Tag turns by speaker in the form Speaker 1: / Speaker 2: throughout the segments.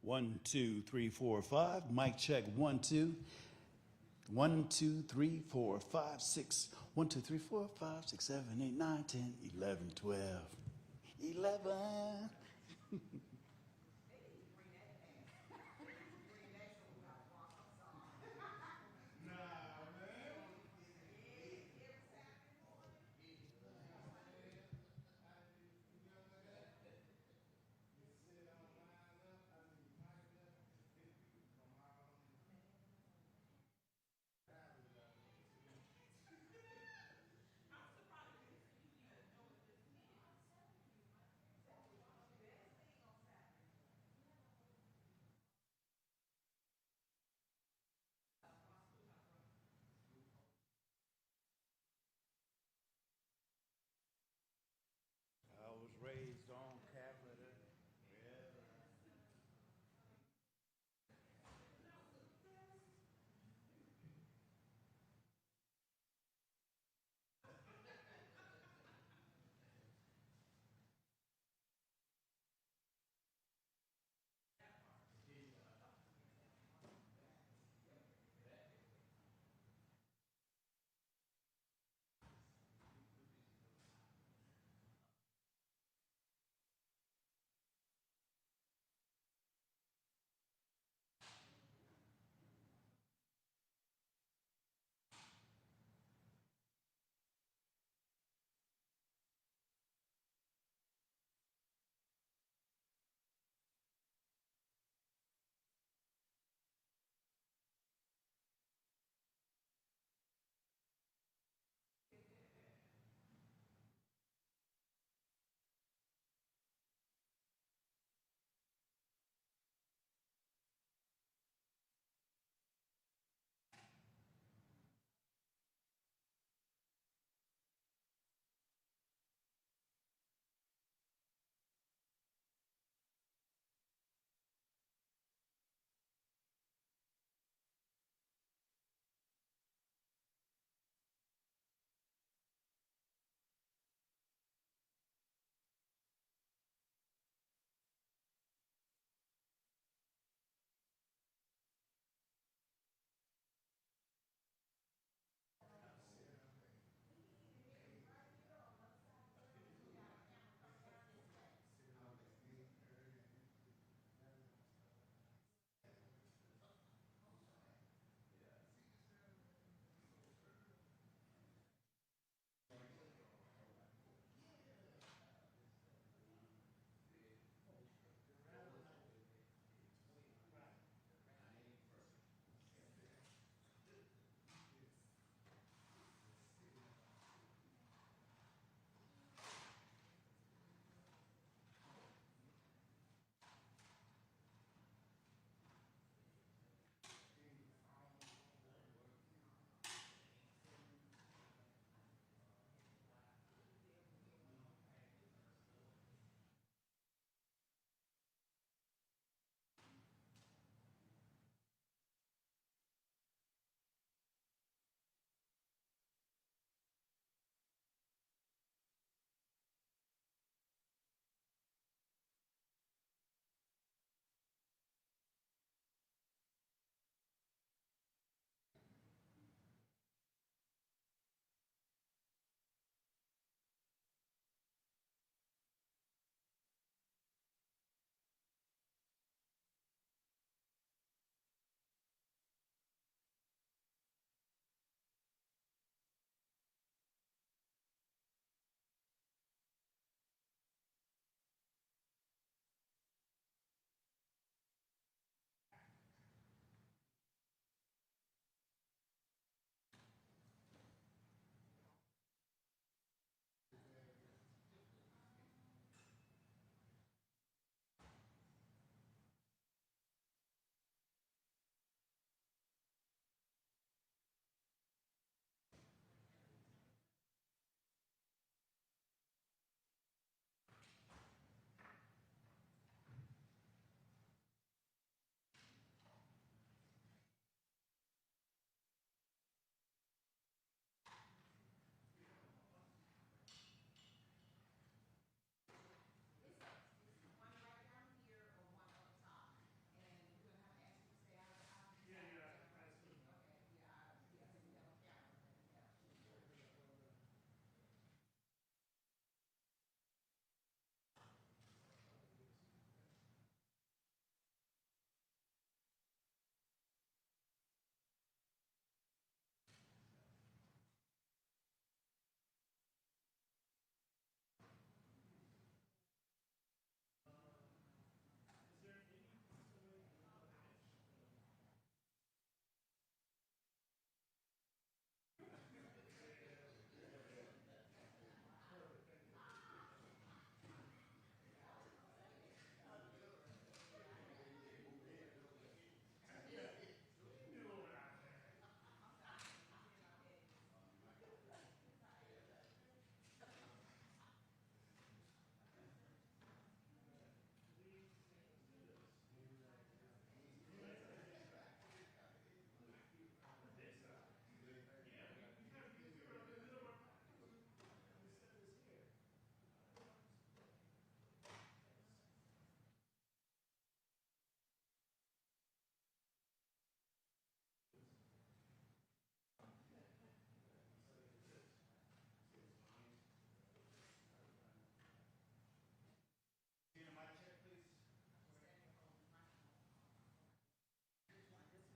Speaker 1: One, two, three, four, five. Mic check. 1, 2. 1, 2, 3, 4, 5, 6. 1, 2, 3, 4, 5, 6, 7, 8, 9, 10, 11, 12. 11.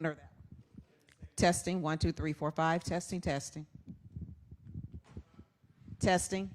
Speaker 2: Or that one. Testing, 1, 2, 3, 4, 5. Testing, testing. Testing.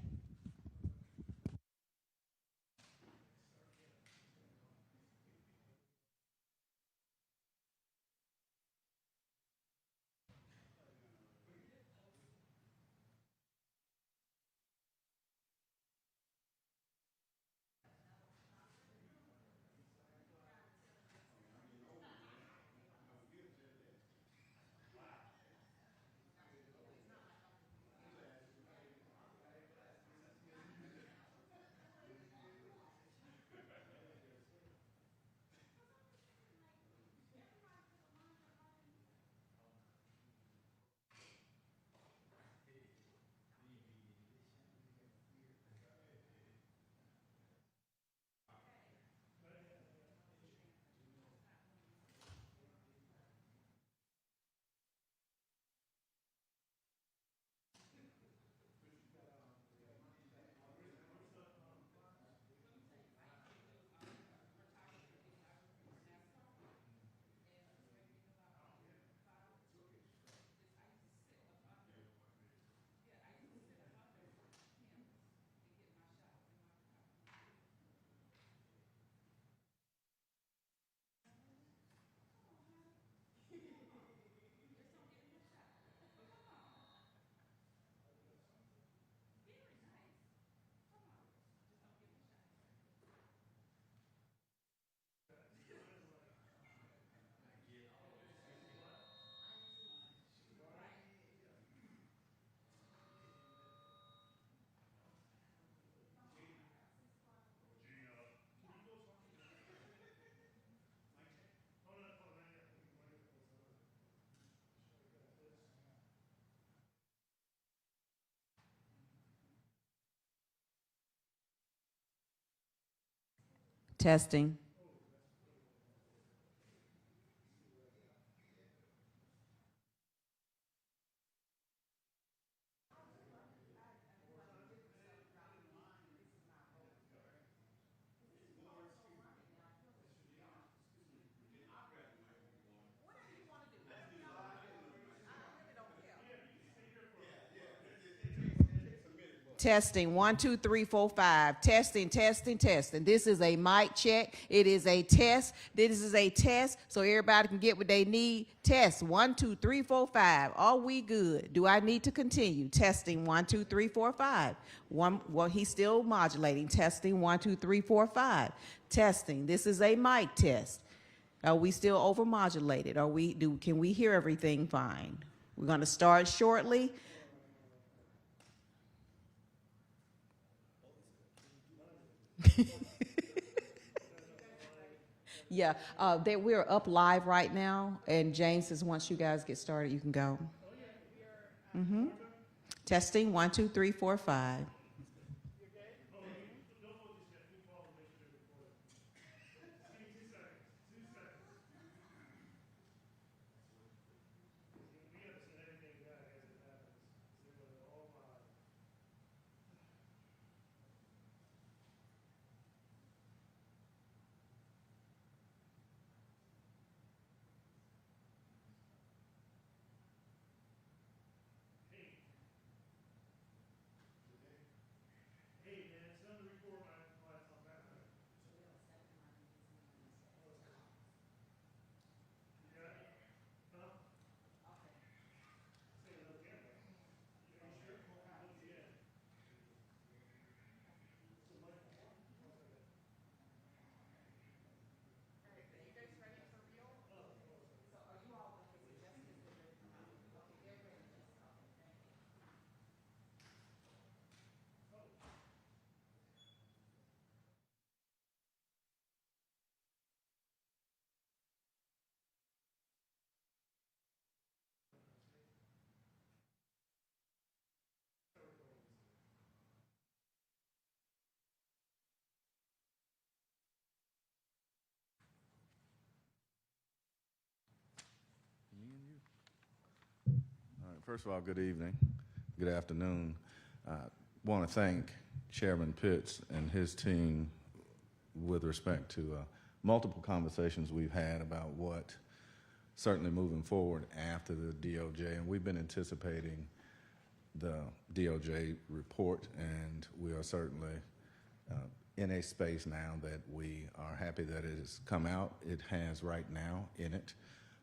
Speaker 2: Testing. Testing, 1, 2, 3, 4, 5. Testing, testing, testing. This is a mic check. It is a test. This is a test so everybody can get what they need. Test, 1, 2, 3, 4, 5. Are we good? Do I need to continue? Testing, 1, 2, 3, 4, 5. Well, he's still modulating. Testing, 1, 2, 3, 4, 5. Testing. This is a mic test. Are we still overmodulated? Can we hear everything fine? We're going to start shortly. Yeah, we're up live right now, and Jane says once you guys get started, you can go. Mm-hmm. Testing, 1, 2, 3, 4, 5.
Speaker 3: All right, first of all, good evening, good afternoon. Want to thank Chairman Pitts and his team with respect to multiple conversations we've had about what certainly moving forward after the DOJ. And we've been anticipating the DOJ report, and we are certainly in a space now that we are happy that it has come out. It has right now in it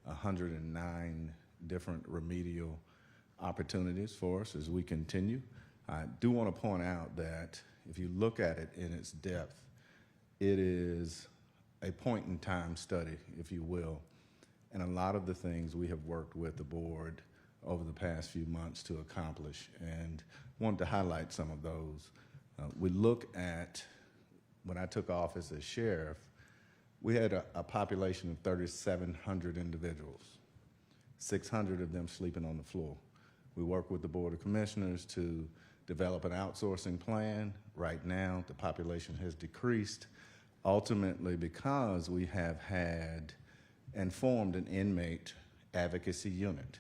Speaker 3: 109 different remedial opportunities for us as we continue. I do want to point out that if you look at it in its depth, it is a point-in-time study, if you will, and a lot of the things we have worked with the board over the past few months to accomplish, and wanted to highlight some of those. We look at, when I took office as sheriff, we had a population of 3,700 individuals, 600 of them sleeping on the floor. We work with the Board of Commissioners to develop an outsourcing plan. Right now, the population has decreased, ultimately because we have had and formed an inmate advocacy unit,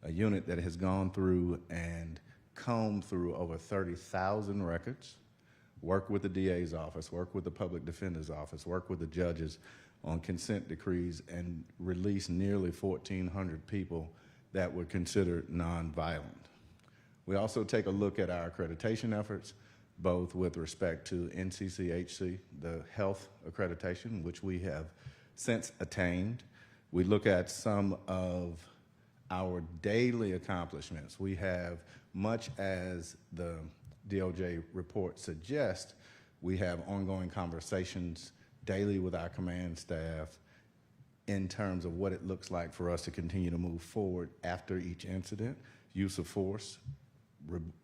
Speaker 3: a unit that has gone through and combed through over 30,000 records, worked with the DA's office, worked with the public defender's office, worked with the judges on consent decrees, and released nearly 1,400 people that were considered nonviolent. We also take a look at our accreditation efforts, both with respect to NCCHC, the health accreditation, which we have since attained. We look at some of our daily accomplishments. We have, much as the DOJ report suggests, we have ongoing conversations daily with our command staff in terms of what it looks like for us to continue to move forward after each incident. Use of force,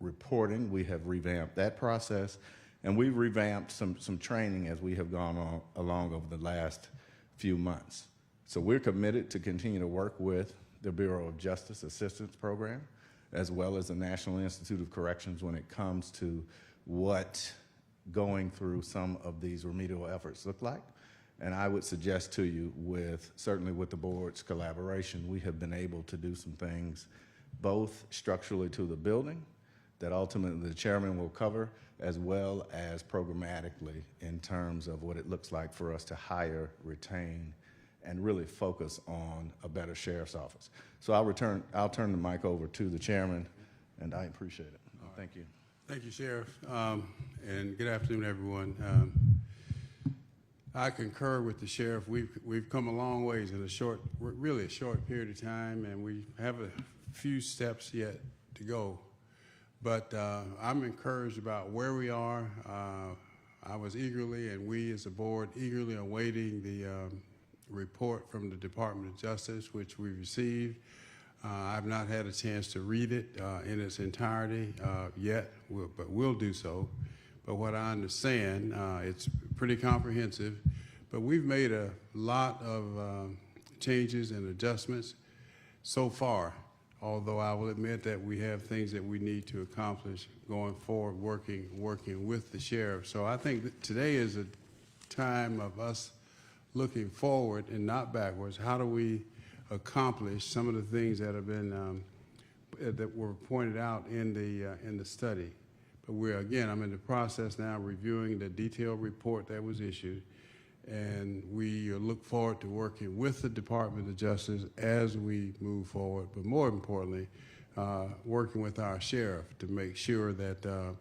Speaker 3: reporting, we have revamped that process, and we've revamped some training as we have gone along over the last few months. So we're committed to continue to work with the Bureau of Justice Assistance Program, as well as the National Institute of Corrections when it comes to what going through some of these remedial efforts look like. And I would suggest to you, certainly with the board's collaboration, we have been able to do some things both structurally to the building that ultimately the chairman will cover, as well as programmatically in terms of what it looks like for us to hire, retain, and really focus on a better sheriff's office. So I'll turn the mic over to the chairman, and I appreciate it. Thank you.
Speaker 4: Thank you, Sheriff, and good afternoon, everyone. I concur with the sheriff. We've come a long ways in really a short period of time, and we have a few steps yet to go. But I'm encouraged about where we are. I was eagerly, and we as a board, eagerly awaiting the report from the Department of Justice, which we received. I've not had a chance to read it in its entirety yet, but we'll do so. But what I understand, it's pretty comprehensive, but we've made a lot of changes and adjustments so far, although I will admit that we have things that we need to accomplish going forward, working with the sheriff. So I think that today is a time of us looking forward and not backwards. How do we accomplish some of the things that have been that were pointed out in the study? But I'm in the process now reviewing the detailed report that was issued, and we look forward to working with the Department of Justice as we move forward, but more importantly, working with our sheriff to make sure that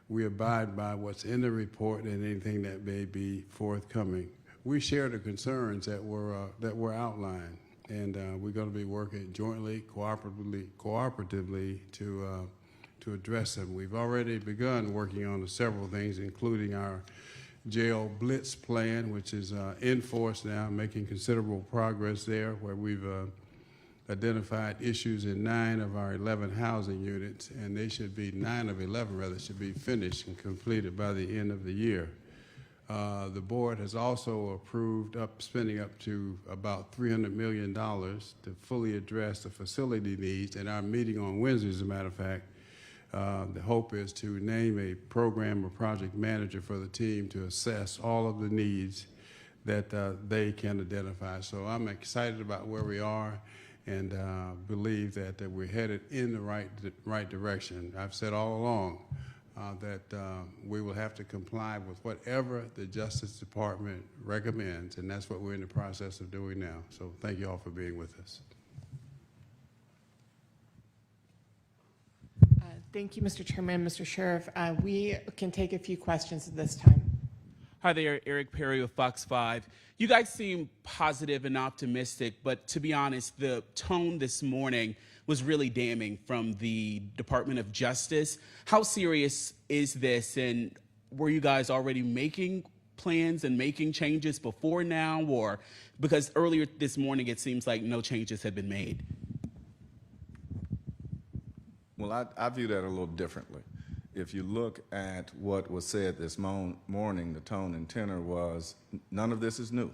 Speaker 4: we abide by what's in the report and anything that may be forthcoming. We share the concerns that were outlined, and we're going to be working jointly, cooperatively to address them. We've already begun working on several things, including our jail blitz plan, which is in force now, making considerable progress there, where we've identified issues in 9 of our 11 housing units, and they should be 9 of 11 rather should be finished and completed by the end of the year. The board has also approved spending up to about $300 million to fully address the facility needs. At our meeting on Wednesday, as a matter of fact, the hope is to name a program or project manager for the team to assess all of the needs that they can identify. So I'm excited about where we are, and believe that we're headed in the right direction. I've said all along, that we will have to comply with whatever the Justice Department recommends, and that's what we're in the process of doing now. So thank you all for being with us.
Speaker 5: Thank you, Mr. Chairman, Mr. Sheriff. We can take a few questions at this time.
Speaker 6: Hi there, Eric Perry with Fox 5. You guys seem positive and optimistic, but to be honest, the tone this morning was really damning from the Department of Justice. How serious is this, and were you guys already making plans and making changes before now, or because earlier this morning it seems like no changes had been made?
Speaker 3: Well, I view that a little differently. If you look at what was said this morning, the tone and tenor was, none of this is new.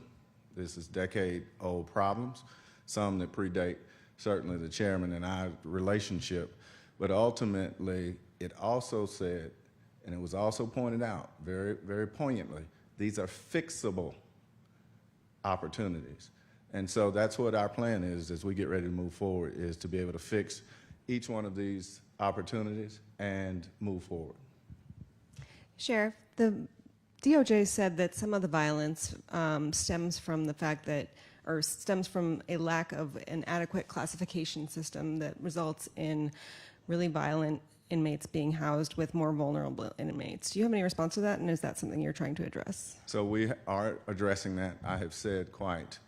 Speaker 3: This is decade-old problems, some that predate certainly the chairman and I relationship, but ultimately it also said, and it was also pointed out very, very poignantly, these are fixable opportunities. And so that's what our plan is as we get ready to move forward, is to be able to fix each one of these opportunities and move forward.
Speaker 7: Sheriff, the DOJ said that some of the violence stems from the fact that, or stems from a lack of an adequate classification system that results in really violent inmates being housed with more vulnerable inmates. Do you have any response to that, and is that something you're trying to address?
Speaker 3: So we are addressing that. I have said quite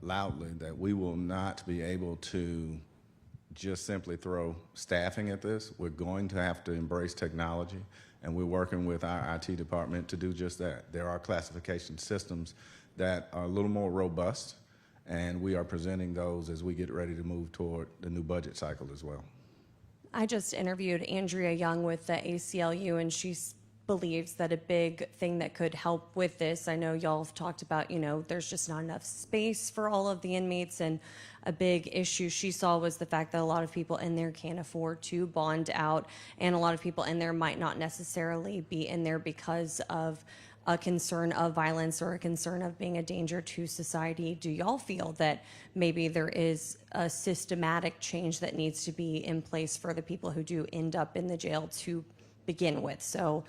Speaker 3: loudly that we will not be able to just simply throw staffing at this. We're going to have to embrace technology, and we're working with our IT department to do just that. There are classification systems that are a little more robust, and we are presenting those as we get ready to move toward the new budget cycle as well.
Speaker 8: I just interviewed Andrea Young with the ACLU, and she believes that a big thing that could help with this, I know y'all have talked about, there's just not enough space for all of the inmates, and a big issue she saw was the fact that a lot of people in there can't afford to bond out, and a lot of people in there might not necessarily be in there because of a concern of violence or a concern of being a danger to society. Do y'all feel that maybe there is a systematic change that needs to be in place for the people who do end up in the jail to begin with? So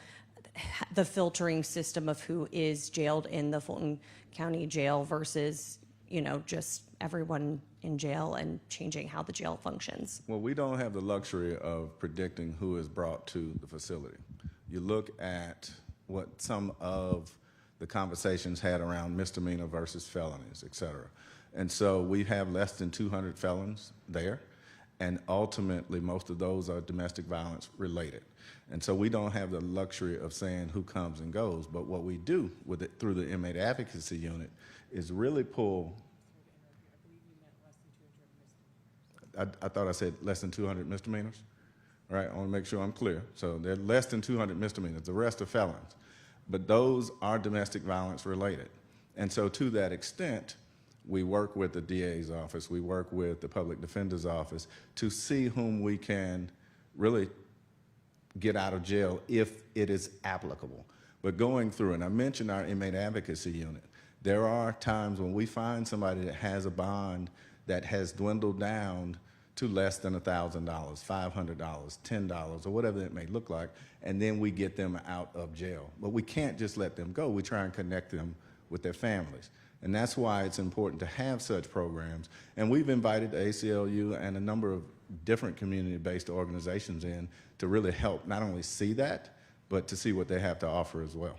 Speaker 8: the filtering system of who is jailed in the Fulton County Jail versus, just everyone in jail, and changing how the jail functions.
Speaker 3: Well, we don't have the luxury of predicting who is brought to the facility. You look at what some of the conversations had around misdemeanor versus felonies, et cetera. And so we have less than 200 felons there, and ultimately most of those are domestic violence related. And so we don't have the luxury of saying who comes and goes, but what we do with it through the inmate advocacy unit is really pull. I thought I said less than 200 misdemeanors. All right, I want to make sure I'm clear. So they're less than 200 misdemeanors. The rest are felons. But those are domestic violence related. And so to that extent, we work with the DA's office, we work with the public defender's office to see whom we can really get out of jail if it is applicable. But going through, and I mentioned our inmate advocacy unit, there are times when we find somebody that has a bond that has dwindled down to less than $1,000, $500, $10, or whatever it may look like, and then we get them out of jail. But we can't just let them go. We try and connect them with their families. And that's why it's important to have such programs. And we've invited the ACLU and a number of different community-based organizations in to really help not only see that, but to see what they have to offer as well.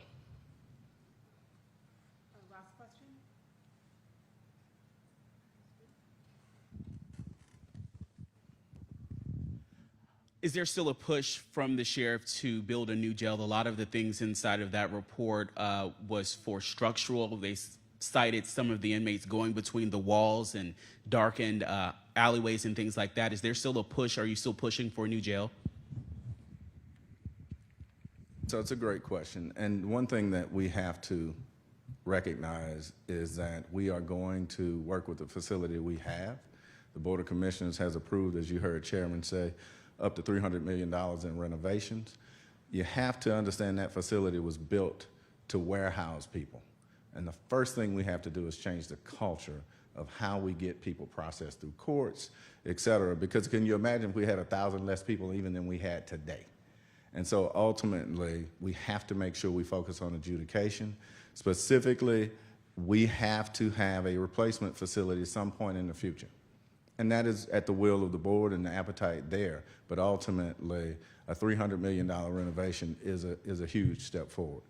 Speaker 5: Last question.
Speaker 6: Is there still a push from the sheriff to build a new jail? A lot of the things inside of that report was for structural. They cited some of the inmates going between the walls and darkened alleyways and things like that. Is there still a push? Are you still pushing for a new jail?
Speaker 3: So it's a great question. And one thing that we have to recognize is that we are going to work with the facility we have. The Board of Commissioners has approved, as you heard Chairman say, up to $300 million in renovations. You have to understand that facility was built to warehouse people. And the first thing we have to do is change the culture of how we get people processed through courts, et cetera. Because can you imagine if we had 1,000 less people even than we had today? And so ultimately, we have to make sure we focus on adjudication. Specifically, we have to have a replacement facility at some point in the future. And that is at the will of the board and the appetite there. But ultimately, a $300 million renovation is a huge step forward.